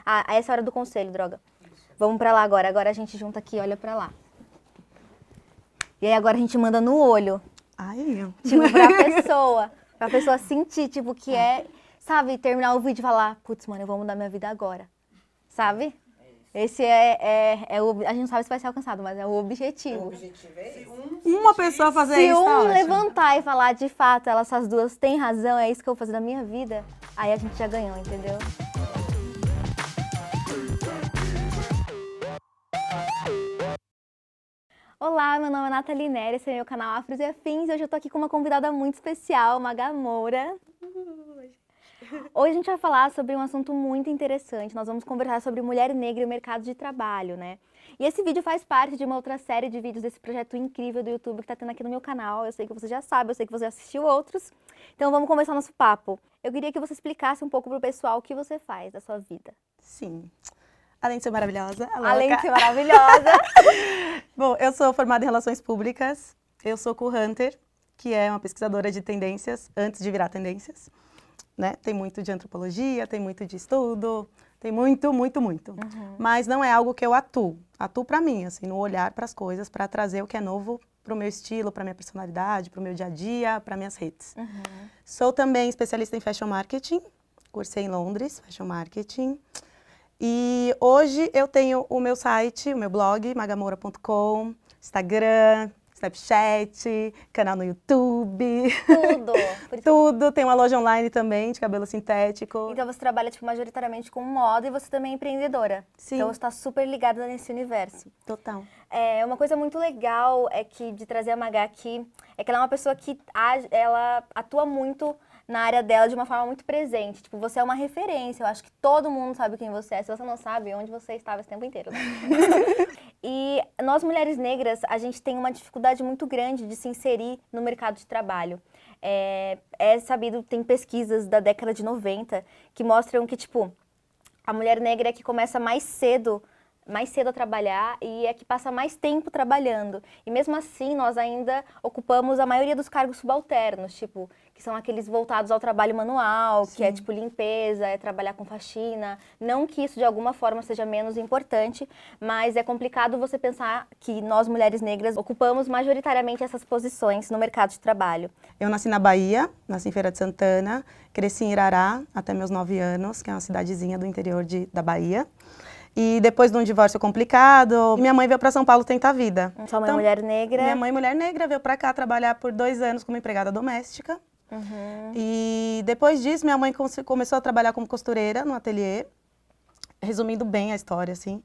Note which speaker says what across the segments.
Speaker 1: Ah, essa é a hora do conselho, droga. Vamos pra lá agora. Agora a gente junta aqui, olha pra lá. E aí agora a gente manda no olho.
Speaker 2: Ai,
Speaker 1: Tipo, pra pessoa sentir, tipo, que sabe, terminar o vídeo e falar, putz, mano, eu vou mudar minha vida agora. Sabe? Esse a gente não sabe se vai ser alcançado, mas é o objetivo.
Speaker 3: O objetivo é esse.
Speaker 2: uma pessoa fazer
Speaker 1: Se
Speaker 2: isso, tá
Speaker 1: um
Speaker 2: ótimo.
Speaker 1: levantar e falar, de fato, essas duas têm razão, é isso que eu vou fazer na minha vida, aí a gente já ganhou, entendeu? Olá, meu nome é Nathalie Nery, esse é meu canal Afros e Afins e hoje eu tô aqui com uma convidada muito especial, Maga Moura. Hoje a gente vai falar sobre um assunto muito interessante, nós vamos conversar sobre mulher negra e o mercado de trabalho, né? E esse vídeo faz parte de uma outra série de vídeos desse projeto incrível do YouTube que tá tendo aqui no meu canal. Eu sei que você já sabe, eu sei que você assistiu outros. Então vamos começar nosso papo. Eu queria que você explicasse um pouco pro pessoal o que você faz da sua vida.
Speaker 2: Sim. Além de ser maravilhosa.
Speaker 1: Além de ser maravilhosa.
Speaker 2: Bom, eu sou formada em Relações Públicas. Eu sou co-hunter, que é uma pesquisadora de tendências antes de virar tendências. Né? Tem muito de antropologia, tem muito de estudo, tem muito. Mas não é algo que eu atuo. Atuo para mim, assim, no olhar para as coisas, para trazer o que é novo para o meu estilo, para minha personalidade, para o meu dia a dia, para minhas redes. Sou também especialista em Fashion Marketing, cursei em Londres, Fashion Marketing. E hoje eu tenho o meu site, o meu blog, magamoura.com, Instagram, Snapchat, canal no YouTube.
Speaker 1: Tudo.
Speaker 2: Tudo. Tem uma loja online também de cabelo sintético.
Speaker 1: Então você trabalha tipo, majoritariamente com moda e você também é empreendedora.
Speaker 2: Sim.
Speaker 1: Então você está super ligada nesse universo.
Speaker 2: Total.
Speaker 1: Uma coisa muito legal de trazer a Maga aqui é que ela é uma pessoa que ela atua muito na área dela de uma forma muito presente. Tipo, você é uma referência. Eu acho que todo mundo sabe quem você é. Se você não sabe, onde você estava esse tempo inteiro, né? E nós, mulheres negras, a gente tem uma dificuldade muito grande de se inserir no mercado de trabalho. É sabido, tem pesquisas da década de 90 que mostram que, tipo, a mulher negra é que começa mais cedo a trabalhar e é que passa mais tempo trabalhando. E mesmo assim, nós ainda ocupamos a maioria dos cargos subalternos, tipo, que são aqueles voltados ao trabalho manual, que é tipo limpeza, é trabalhar com faxina. Não que isso de alguma forma seja menos importante, mas é complicado você pensar que nós, mulheres negras, ocupamos majoritariamente essas posições no mercado de trabalho.
Speaker 2: Eu nasci na Bahia, nasci em Feira de Santana, cresci em Irará até meus 9 anos, que é uma cidadezinha do interior da Bahia. E depois de um divórcio complicado, minha mãe veio para São Paulo tentar a vida.
Speaker 1: Sua mãe, mulher negra?
Speaker 2: Minha mãe, mulher negra, veio para cá trabalhar por 2 anos como empregada doméstica. E depois disso, minha mãe começou a trabalhar como costureira no ateliê. Resumindo bem a história, assim,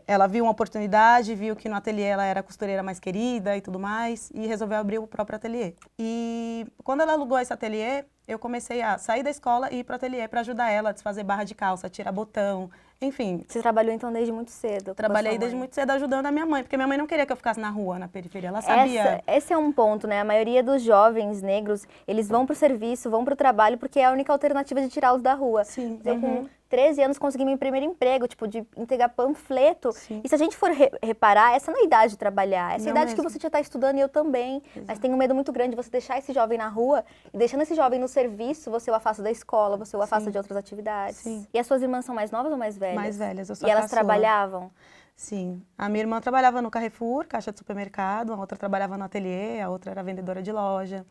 Speaker 2: ela viu uma oportunidade, viu que no ateliê ela era a costureira mais querida e tudo mais, e resolveu abrir o próprio ateliê. E quando ela alugou esse ateliê, eu comecei a sair da escola e ir para o ateliê para ajudar ela a desfazer barra de calça, tirar botão, enfim.
Speaker 1: Você trabalhou então desde muito cedo?
Speaker 2: Trabalhei desde muito cedo ajudando a minha mãe, porque minha mãe não queria que eu ficasse na rua, na periferia, ela sabia.
Speaker 1: Esse é um ponto, né? A maioria dos jovens negros, eles vão pro serviço, vão pro trabalho, porque é a única alternativa de tirá-los da rua.
Speaker 2: Sim.
Speaker 1: Eu com 13 anos consegui meu primeiro emprego, tipo, de entregar panfleto.
Speaker 2: Sim.
Speaker 1: E se a gente for reparar, essa não é a idade de trabalhar, essa é a
Speaker 2: Não
Speaker 1: idade que
Speaker 2: mesmo.
Speaker 1: você já tá estudando e eu também.
Speaker 2: Exato.
Speaker 1: Mas tenho um medo muito grande de você deixar esse jovem na rua e deixando esse jovem no serviço, você o afasta da escola, você o afasta de outras atividades.
Speaker 2: Sim.
Speaker 1: E as suas irmãs são mais novas ou mais velhas?
Speaker 2: Mais velhas, eu sou
Speaker 1: E
Speaker 2: a
Speaker 1: elas
Speaker 2: caçula.
Speaker 1: trabalhavam?
Speaker 2: Sim. A minha irmã trabalhava no Carrefour, caixa de supermercado, a outra trabalhava no ateliê, a outra era vendedora de loja.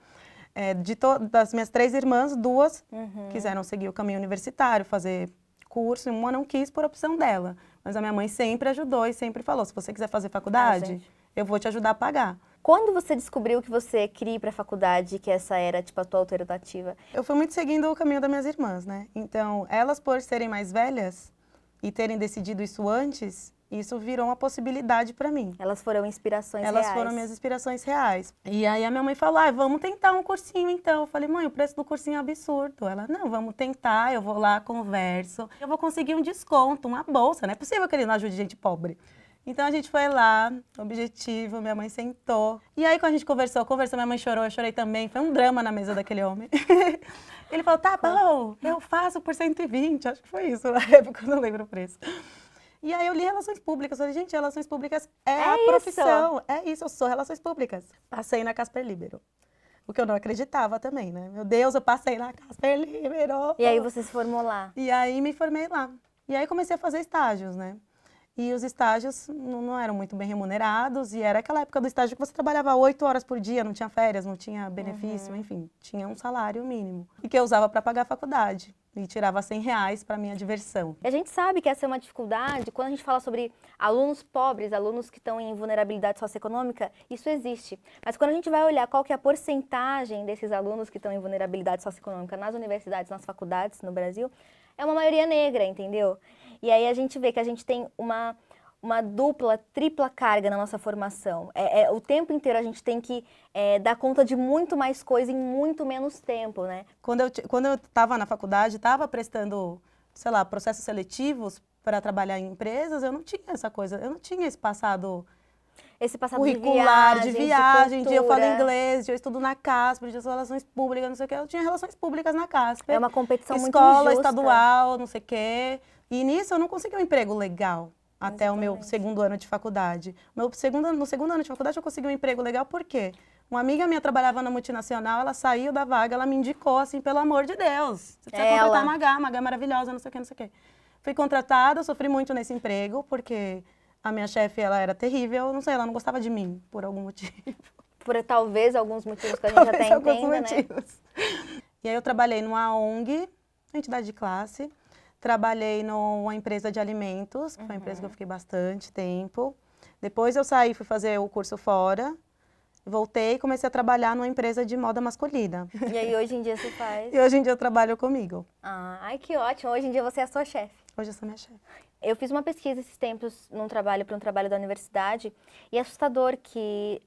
Speaker 2: Das minhas 3 irmãs, 2 quiseram seguir o caminho universitário, fazer curso, e uma não quis por opção dela. Mas a minha mãe sempre ajudou e sempre falou, se você quiser fazer faculdade, eu vou te ajudar a pagar.
Speaker 1: Quando você descobriu que você queria ir para a faculdade, que essa era, tipo, a tua alternativa?
Speaker 2: Eu fui muito seguindo o caminho das minhas irmãs, né? Então, elas por serem mais velhas e terem decidido isso antes, isso virou uma possibilidade para mim.
Speaker 1: Elas foram inspirações
Speaker 2: Elas
Speaker 1: reais.
Speaker 2: foram minhas inspirações reais. E aí a minha mãe falou, vamos tentar um cursinho então. Eu falei, mãe, o preço do cursinho é absurdo. Ela, não, vamos tentar, eu vou lá, converso. Eu vou conseguir um desconto, uma bolsa, não é possível que ele não ajude gente pobre. Então a gente foi lá, objetivo, minha mãe sentou. E aí quando a gente conversou, minha mãe chorou, eu chorei também. Foi um drama na mesa daquele homem. Ele falou, tá bom, eu faço por 120, acho que foi isso na época, eu não lembro o preço. E aí eu li Relações Públicas, falei, gente, Relações Públicas é a profissão. É isso, eu sou Relações Públicas. Passei na Casper Libero. O que eu não acreditava também, né? Meu Deus, eu passei na Casper Libero.
Speaker 1: E aí você se formou lá?
Speaker 2: E aí me formei lá. E aí comecei a fazer estágios, né? E os estágios não eram muito bem remunerados, e era aquela época do estágio que você trabalhava 8 horas por dia, não tinha férias, não tinha benefício, enfim, tinha um salário mínimo. E que eu usava para pagar a faculdade. E tirava R$ 100 para minha diversão.
Speaker 1: E a gente sabe que essa é uma dificuldade, quando a gente fala sobre alunos pobres, alunos que estão em vulnerabilidade socioeconômica, isso existe. Mas quando a gente vai olhar qual que é a porcentagem desses alunos que estão em vulnerabilidade socioeconômica nas universidades, nas faculdades no Brasil, é uma maioria negra, entendeu? E aí a gente vê que a gente tem uma dupla, tripla carga na nossa formação. O tempo inteiro a gente tem que dar conta de muito mais coisa em muito menos tempo, né?
Speaker 2: Quando eu estava na faculdade, estava prestando, sei lá, processos seletivos para trabalhar em empresas, eu não tinha essa coisa, eu não tinha esse passado curricular, de viagem, de eu falo inglês, de eu estudo na CASP, de relações públicas, não sei o quê. Eu tinha relações públicas na CASP.
Speaker 1: É uma competição muito
Speaker 2: escola
Speaker 1: injusta.
Speaker 2: estadual, não sei o quê. E nisso eu não consegui um emprego legal. Até o meu segundo ano de faculdade. No segundo ano de faculdade eu consegui um emprego legal, por quê? Uma amiga minha trabalhava na multinacional, ela saiu da vaga, ela me indicou, assim, pelo amor de Deus. Você precisa contratar a Magá é maravilhosa, não sei o que, não sei o quê. Fui contratada, sofri muito nesse emprego, porque a minha chefe, ela era terrível, não sei, ela não gostava de mim, por algum motivo.
Speaker 1: Por talvez alguns motivos que a gente até entenda, né?
Speaker 2: E aí eu trabalhei numa ONG, entidade de classe. Trabalhei numa empresa de alimentos, que foi uma empresa que eu fiquei bastante tempo. Depois eu saí, fui fazer o curso fora, voltei e comecei a trabalhar numa empresa de moda masculina.
Speaker 1: E aí hoje em dia você faz?
Speaker 2: E hoje em dia eu trabalho comigo.
Speaker 1: Ai, que ótimo. Hoje em dia você é a sua chefe.
Speaker 2: Hoje eu sou minha chefe.
Speaker 1: Eu fiz uma pesquisa esses tempos para um trabalho da universidade, e é assustador que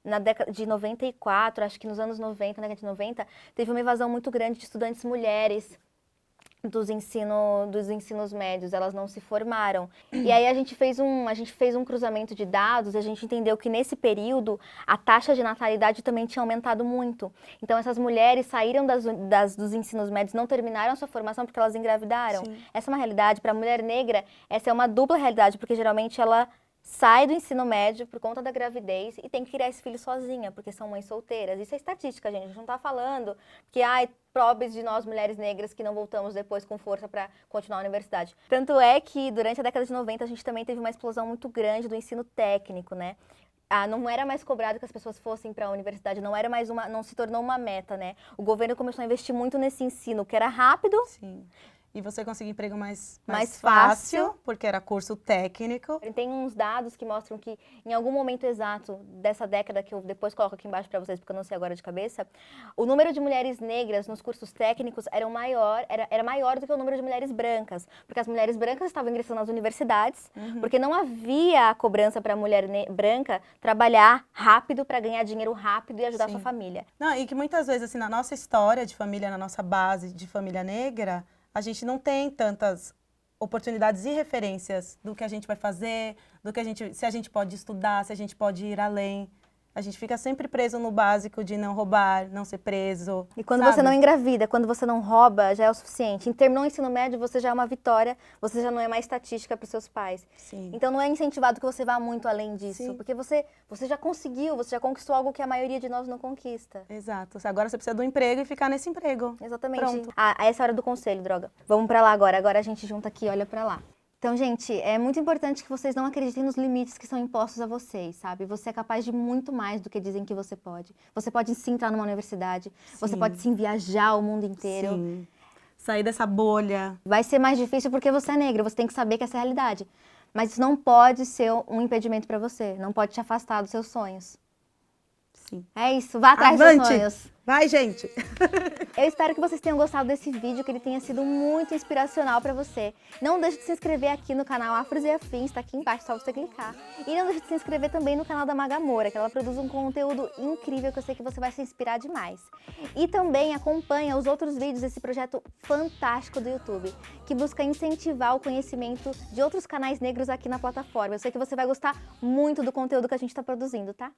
Speaker 1: na década de 94, acho que nos anos 90, na década de 90, teve uma evasão muito grande de estudantes mulheres dos ensinos médios, elas não se formaram. E aí a gente fez um cruzamento de dados e a gente entendeu que nesse período a taxa de natalidade também tinha aumentado muito. Então essas mulheres saíram dos ensinos médios, não terminaram a sua formação porque elas engravidaram. Sim. Essa é uma realidade. Para a mulher negra, essa é uma dupla realidade, porque geralmente ela sai do ensino médio por conta da gravidez e tem que criar esse filho sozinha, porque são mães solteiras. Isso é estatística, gente. A gente não está falando que, pobres de nós, mulheres negras, que não voltamos depois com força para continuar a universidade. Tanto é que, durante a década de 90, a gente também teve uma explosão muito grande do ensino técnico, né? Não era mais cobrado que as pessoas fossem para a universidade, não se tornou uma meta, né? O governo começou a investir muito nesse ensino, que era rápido.
Speaker 2: Sim. E você conseguiu emprego mais
Speaker 1: fácil,
Speaker 2: porque era curso técnico.
Speaker 1: Tem uns dados que mostram que em algum momento exato dessa década, que eu depois coloco aqui embaixo para vocês, porque eu não sei agora de cabeça, o número de mulheres negras nos cursos técnicos era maior do que o número de mulheres brancas, porque as mulheres brancas estavam ingressando nas universidades, porque não havia a cobrança para a mulher branca trabalhar rápido para ganhar dinheiro rápido e ajudar a sua família.
Speaker 2: Não, e que muitas vezes, assim, na nossa história de família, na nossa base de família negra, a gente não tem tantas oportunidades e referências do que a gente vai fazer, se a gente pode estudar, se a gente pode ir além. A gente fica sempre preso no básico de não roubar, não ser preso.
Speaker 1: E quando você não engravida, quando você não rouba, já é o suficiente. Terminou o ensino médio, você já é uma vitória, você já não é mais estatística para os seus pais.
Speaker 2: Sim.
Speaker 1: Então não é incentivado que você vá muito além disso,
Speaker 2: Sim.
Speaker 1: porque você já conseguiu, você já conquistou algo que a maioria de nós não conquista.
Speaker 2: Exato. Agora você precisa do emprego e ficar nesse emprego.
Speaker 1: Exatamente.
Speaker 2: Pronto.
Speaker 1: Essa é a hora do conselho, droga. Vamos para lá agora. Agora a gente junta aqui e olha para lá. Então, gente, é muito importante que vocês não acreditem nos limites que são impostos a vocês, sabe? Você é capaz de muito mais do que dizem que você pode. Você pode sim entrar numa universidade, você pode sim viajar o mundo inteiro.
Speaker 2: Sim. Sair dessa bolha.
Speaker 1: Vai ser mais difícil porque você é negra, você tem que saber que essa é a realidade. Mas isso não pode ser um impedimento para você, não pode te afastar dos seus sonhos.
Speaker 2: Sim.
Speaker 1: É isso, vá atrás dos seus sonhos.
Speaker 2: Vai, gente!
Speaker 1: Eu espero que vocês tenham gostado desse vídeo, que ele tenha sido muito inspiracional para você. Não deixe de se inscrever aqui no canal Afros e Afins, tá aqui embaixo, só você clicar. E não deixe de se inscrever também no canal da Maga Moura, que ela produz um conteúdo incrível que eu sei que você vai se inspirar demais. E também acompanha os outros vídeos desse projeto fantástico do YouTube, que busca incentivar o conhecimento de outros canais negros aqui na plataforma. Eu sei que você vai gostar muito do conteúdo que a gente está produzindo, tá?